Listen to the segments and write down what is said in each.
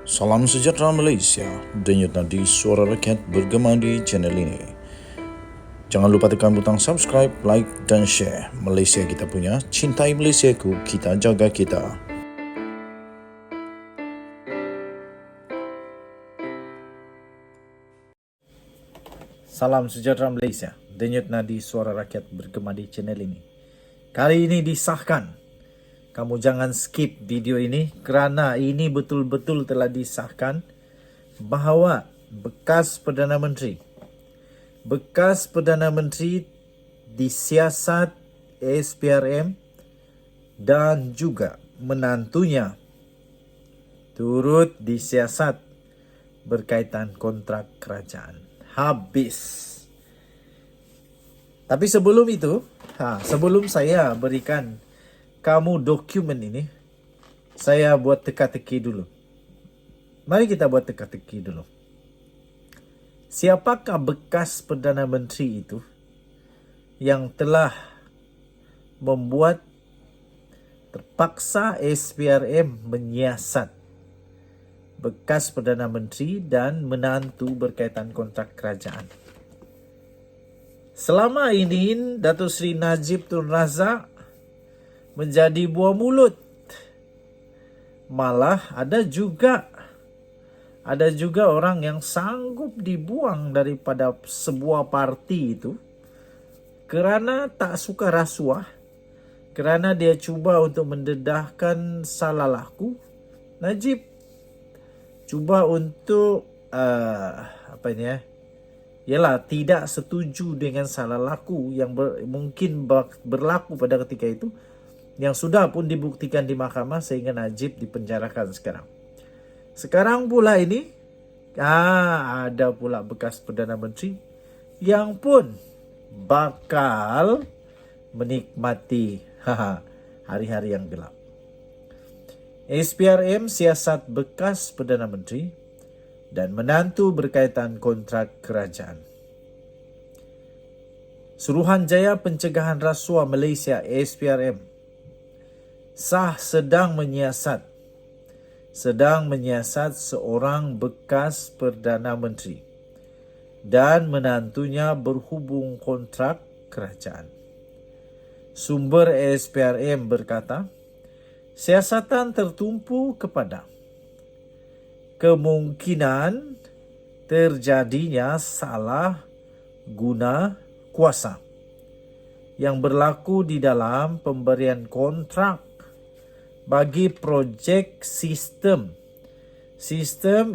Salam sejahtera Malaysia, denyut nadi suara rakyat bergema di channel ini. Jangan lupa tekan butang subscribe, like dan share. Malaysia kita punya, cintai Malaysiaku, kita jaga kita. Salam sejahtera Malaysia, denyut nadi suara rakyat bergema di channel ini. Kali ini disahkan. Kamu jangan skip video ini kerana ini betul-betul telah disahkan bahawa bekas Perdana Menteri disiasat SPRM dan juga menantunya turut disiasat berkaitan kontrak kerajaan. Habis. Tapi sebelum itu, sebelum saya berikan kamu dokumen ini, saya buat teka-teki dulu. Mari kita buat teka-teki dulu. Siapakah bekas Perdana Menteri itu yang telah membuat terpaksa SPRM menyiasat bekas Perdana Menteri dan menantu berkaitan kontrak kerajaan? Selama ini Datuk Seri Najib Tun Razak menjadi buah mulut. Malah ada juga orang yang sanggup dibuang daripada sebuah parti itu kerana tak suka rasuah, kerana dia cuba untuk mendedahkan salah laku. Najib cuba untuk tidak setuju dengan salah laku yang mungkin berlaku pada ketika itu, yang sudah pun dibuktikan di mahkamah sehingga Najib dipenjarakan sekarang. Sekarang pula ini ada pula bekas Perdana Menteri yang pun bakal menikmati hari-hari yang gelap. SPRM siasat bekas Perdana Menteri dan menantu berkaitan kontrak kerajaan. Suruhanjaya Pencegahan Rasuah Malaysia SPRM sedang menyiasat seorang bekas Perdana Menteri dan menantunya berhubung kontrak kerajaan. Sumber SPRM berkata, siasatan tertumpu kepada kemungkinan terjadinya salah guna kuasa yang berlaku di dalam pemberian kontrak bagi projek sistem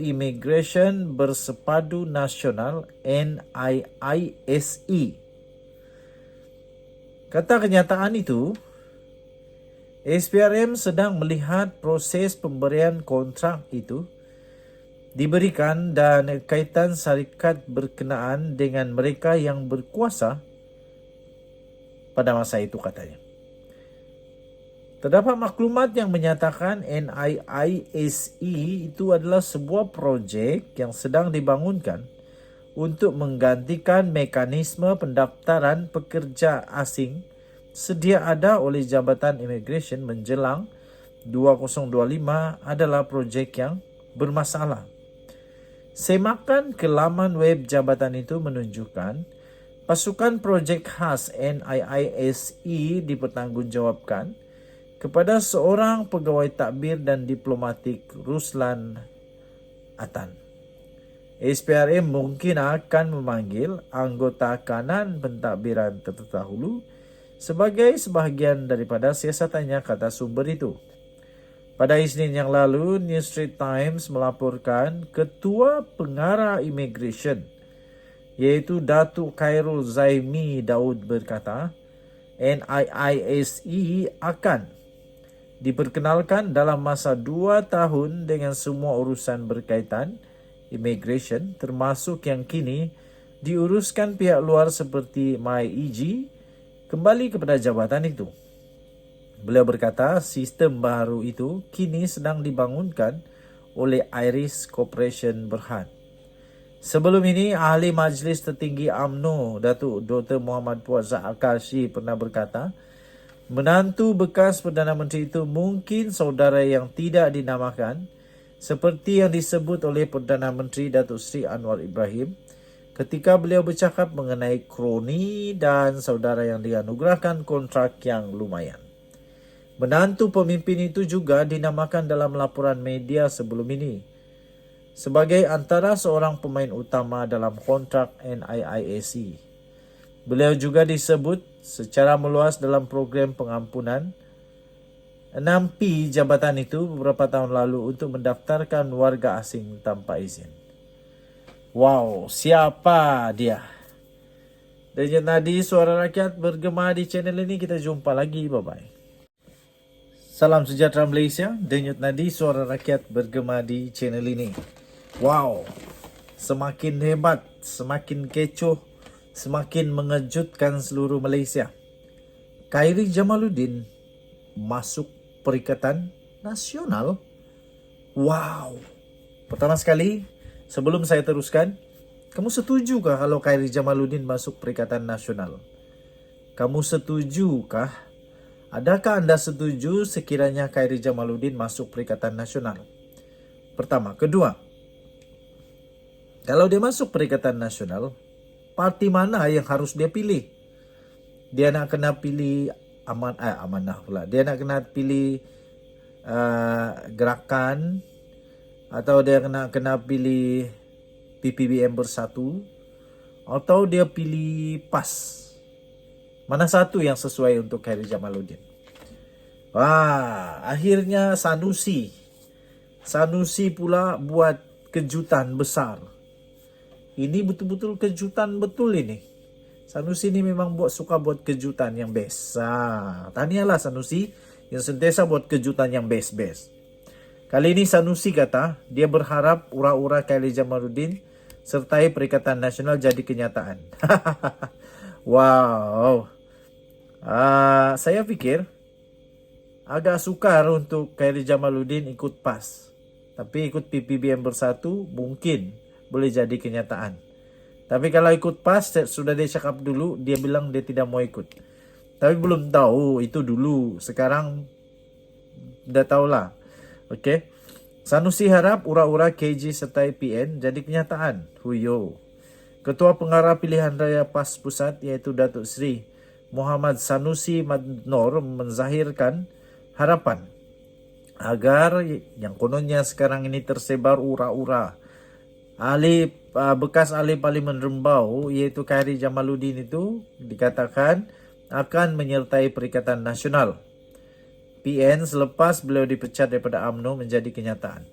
Immigration Bersepadu Nasional NIISE. Kata kenyataan itu, SPRM sedang melihat proses pemberian kontrak itu diberikan dan kaitan syarikat berkenaan dengan mereka yang berkuasa pada masa itu, katanya. Terdapat maklumat yang menyatakan NIISE itu adalah sebuah projek yang sedang dibangunkan untuk menggantikan mekanisme pendaftaran pekerja asing sedia ada oleh Jabatan Immigration menjelang 2025 adalah projek yang bermasalah. Semakan ke laman web jabatan itu menunjukkan pasukan projek khas NIISE dipertanggungjawabkan kepada seorang pegawai takbir dan diplomatik, Ruslan Atan. SPRM mungkin akan memanggil anggota kanan pentadbiran terdahulu sebagai sebahagian daripada siasatannya, kata sumber itu. Pada Isnin yang lalu, New Straits Times melaporkan Ketua Pengarah Immigration, iaitu Datuk Khairul Zaimi Daud, berkata NIISE akan diperkenalkan dalam masa 2 tahun dengan semua urusan berkaitan immigration, termasuk yang kini diuruskan pihak luar seperti MyEG, kembali kepada jabatan itu. Beliau berkata sistem baru itu kini sedang dibangunkan oleh Iris Corporation Berhad. Sebelum ini, Ahli Majlis Tertinggi UMNO, Datuk Dr. Muhammad Puat Zak Al-Karshi, pernah berkata, menantu bekas Perdana Menteri itu mungkin saudara yang tidak dinamakan Seperti yang disebut oleh Perdana Menteri Datuk Seri Anwar Ibrahim ketika beliau bercakap mengenai kroni dan saudara yang dianugerahkan kontrak yang lumayan. Menantu pemimpin itu juga dinamakan dalam laporan media sebelum ini sebagai antara seorang pemain utama dalam kontrak NIIAC. Beliau juga disebut secara meluas dalam program pengampunan 6P jabatan itu beberapa tahun lalu untuk mendaftarkan warga asing tanpa izin. Wow, siapa dia? Denyut Nadi Suara Rakyat bergema di channel ini. Kita jumpa lagi. Bye-bye. Salam sejahtera Malaysia. Denyut Nadi Suara Rakyat bergema di channel ini. Wow, semakin hebat, semakin kecoh, semakin mengejutkan seluruh Malaysia. Khairy Jamaluddin masuk Perikatan Nasional. Wow. Pertama sekali, sebelum saya teruskan, kamu setujukah kalau Khairy Jamaluddin masuk Perikatan Nasional? Kamu setujukah? Adakah anda setuju sekiranya Khairy Jamaluddin masuk Perikatan Nasional? Pertama. Kedua, kalau dia masuk Perikatan Nasional, parti mana yang harus dia pilih? Dia nak kena pilih amanah pula. Dia nak kena pilih gerakan, atau dia kena pilih PPBM Bersatu, atau dia pilih PAS. Mana satu yang sesuai untuk Khairy Jamaluddin? Wah, akhirnya Sanusi pula buat kejutan besar. Ini betul-betul kejutan betul ini. Sanusi ini memang suka buat kejutan yang best. Tahniahlah Sanusi yang sentiasa buat kejutan yang best. Kali ini Sanusi kata dia berharap ura-ura Khairy Jamaluddin sertai Perikatan Nasional jadi kenyataan. Wow. Saya fikir agak sukar untuk Khairy Jamaluddin ikut PAS. Tapi ikut PPBM Bersatu mungkin boleh jadi kenyataan. Tapi kalau ikut PAS, sudah dia cakap dulu, dia bilang dia tidak mau ikut. Tapi belum tahu, itu dulu. Sekarang dah tahulah. Okey. Sanusi harap ura-ura KJ serta PN jadi kenyataan. Huyo. Ketua Pengarah Pilihan Raya PAS Pusat iaitu Datuk Seri Muhammad Sanusi Madnor menzahirkan harapan agar yang kononnya sekarang ini tersebar ura-ura bekas ahli Parlimen Rembau iaitu Khairy Jamaluddin itu dikatakan akan menyertai Perikatan Nasional PN selepas beliau dipecat daripada UMNO menjadi kenyataan.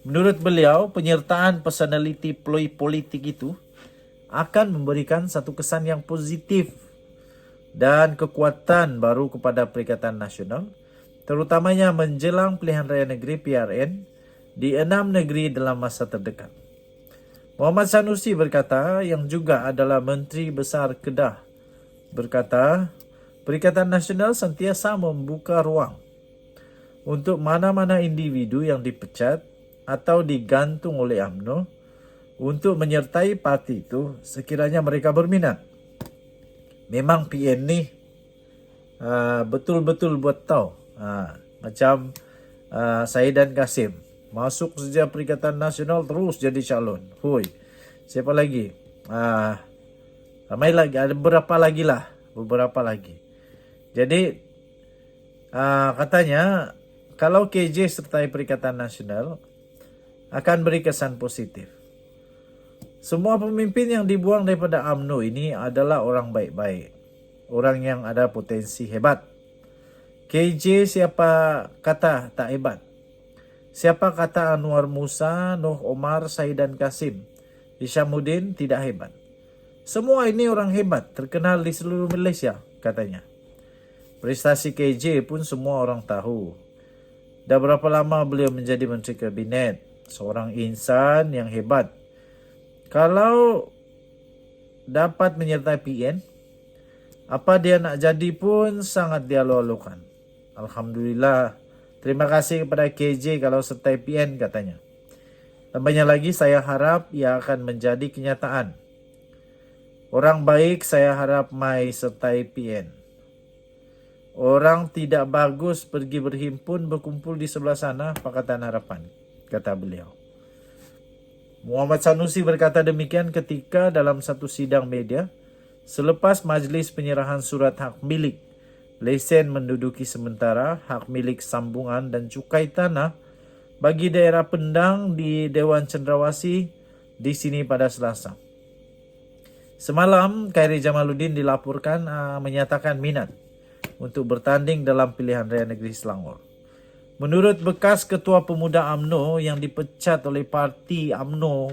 Menurut beliau, penyertaan personaliti politik itu akan memberikan satu kesan yang positif dan kekuatan baru kepada Perikatan Nasional, terutamanya menjelang pilihan raya negeri PRN di 6 negeri dalam masa terdekat. Muhammad Sanusi berkata, yang juga adalah Menteri Besar Kedah, berkata, Perikatan Nasional sentiasa membuka ruang untuk mana-mana individu yang dipecat atau digantung oleh UMNO untuk menyertai parti itu sekiranya mereka berminat. Memang PN ni betul-betul buat tahu. Macam Saidan Kasim masuk sejak Perikatan Nasional terus jadi calon. Hui. Siapa lagi? Ramai lagi. Ada beberapa lagi. Jadi katanya kalau KJ sertai Perikatan Nasional akan beri kesan positif. Semua pemimpin yang dibuang daripada UMNO ini adalah orang baik-baik. Orang yang ada potensi hebat. KJ siapa kata tak hebat? Siapa kata Anwar Musa, Noh Omar, Saidan Kasim, Hishamuddin tidak hebat? Semua ini orang hebat, terkenal di seluruh Malaysia, katanya. Prestasi KJ pun semua orang tahu. Dah berapa lama beliau menjadi Menteri Kabinet? Seorang insan yang hebat. Kalau dapat menyertai PN, apa dia nak jadi pun sangat dialu-alukan. Alhamdulillah. Terima kasih kepada KJ kalau sertai PN, katanya. Tambahnya lagi, saya harap ia akan menjadi kenyataan. Orang baik saya harap mai sertai PN. Orang tidak bagus pergi berhimpun berkumpul di sebelah sana, Pakatan Harapan. kata beliau. Muhammad Sanusi berkata demikian ketika dalam satu sidang media selepas majlis penyerahan surat hak milik, lesen menduduki sementara, hak milik sambungan dan cukai tanah bagi daerah Pendang di Dewan Cendrawasih di sini pada Selasa. Semalam, Khairi Jamaluddin dilaporkan menyatakan minat untuk bertanding dalam pilihan raya negeri Selangor. Menurut bekas Ketua Pemuda UMNO yang dipecat oleh parti UMNO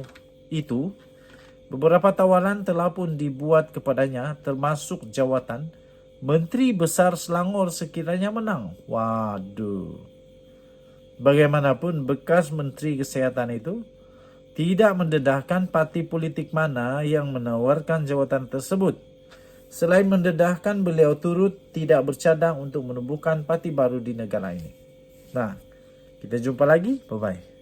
itu, beberapa tawaran telah pun dibuat kepadanya termasuk jawatan Menteri Besar Selangor sekiranya menang. Waduh. Bagaimanapun bekas Menteri Kesehatan itu tidak mendedahkan parti politik mana yang menawarkan jawatan tersebut. Selain mendedahkan, beliau turut tidak bercadang untuk menumbuhkan parti baru di negara ini. Nah, kita jumpa lagi. Bye-bye.